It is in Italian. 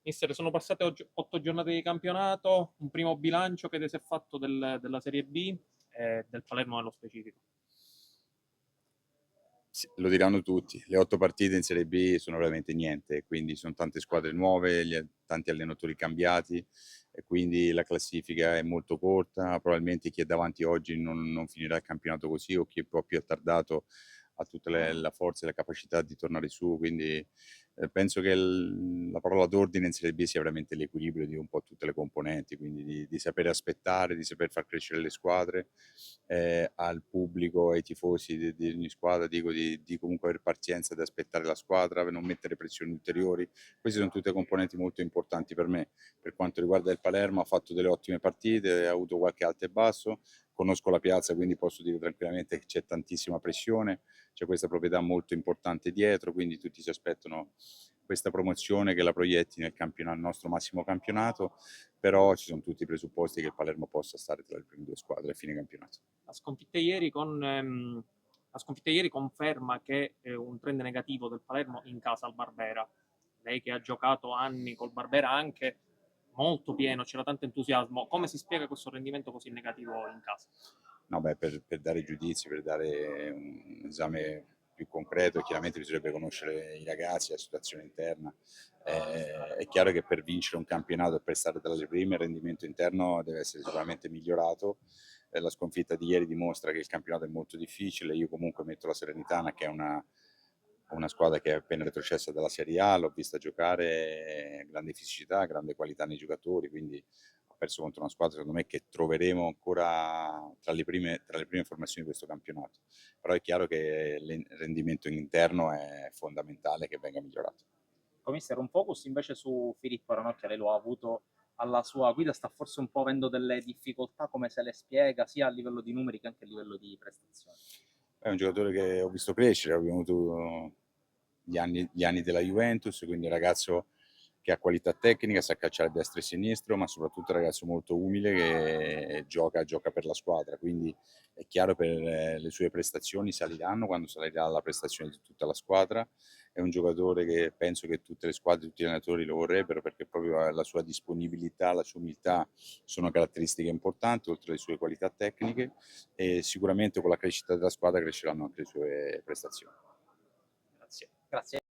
Mister, sono passate 8 giornate di campionato, un primo bilancio che si è fatto della Serie B e del Palermo nello specifico. Sì, lo diranno tutti, le 8 partite in Serie B sono veramente niente, quindi sono tante squadre nuove, tanti allenatori cambiati e quindi la classifica è molto corta, probabilmente chi è davanti oggi non finirà il campionato così o chi è un po' più attardato ha tutta la forza e la capacità di tornare su, quindi penso che la parola d'ordine in Serie B sia veramente l'equilibrio di un po' tutte le componenti, quindi di sapere aspettare, di saper far crescere le squadre, al pubblico, ai tifosi di ogni squadra, dico di comunque avere pazienza, di aspettare la squadra, non mettere pressioni ulteriori. Queste sono tutte componenti molto importanti per me. Per quanto riguarda il Palermo, ha fatto delle ottime partite, ha avuto qualche alto e basso, conosco la piazza, quindi posso dire tranquillamente che c'è tantissima pressione, c'è questa proprietà molto importante dietro, quindi tutti si aspettano questa promozione che la proietti nel campionato, nel nostro massimo campionato, però ci sono tutti i presupposti che il Palermo possa stare tra le prime due squadre a fine campionato. La sconfitta ieri, la sconfitta ieri conferma che un trend negativo del Palermo in casa al Barbera. Lei che ha giocato anni col Barbera anche molto pieno, c'era tanto entusiasmo. Come si spiega questo rendimento così negativo in casa? No, beh, per dare giudizi, per dare un esame più concreto, chiaramente bisognerebbe conoscere i ragazzi, la situazione interna. È chiaro che per vincere un campionato e per stare tra le prime il rendimento interno deve essere sicuramente migliorato. La sconfitta di ieri dimostra che il campionato è molto difficile. Io comunque metto la Serenitana, che è una squadra che è appena retrocessa dalla Serie A, l'ho vista giocare, grande fisicità, grande qualità nei giocatori, quindi ho perso contro una squadra secondo me che troveremo ancora tra le prime formazioni di questo campionato. Però è chiaro che il rendimento interno è fondamentale che venga migliorato. Mister, un focus invece su Filippo Ranocchia, lei lo ha avuto alla sua guida, sta forse un po' avendo delle difficoltà, come se le spiega, sia a livello di numeri che anche a livello di prestazioni. È un giocatore che ho visto crescere, abbiamo avuto gli anni della Juventus, quindi un ragazzo che ha qualità tecnica, sa calciare a destra e sinistro, ma soprattutto un ragazzo molto umile che gioca per la squadra, quindi è chiaro per le sue prestazioni saliranno quando salirà la prestazione di tutta la squadra. È un giocatore che penso che tutte le squadre, tutti gli allenatori lo vorrebbero perché proprio la sua disponibilità, la sua umiltà sono caratteristiche importanti, oltre alle sue qualità tecniche e sicuramente con la crescita della squadra cresceranno anche le sue prestazioni. Grazie. Grazie.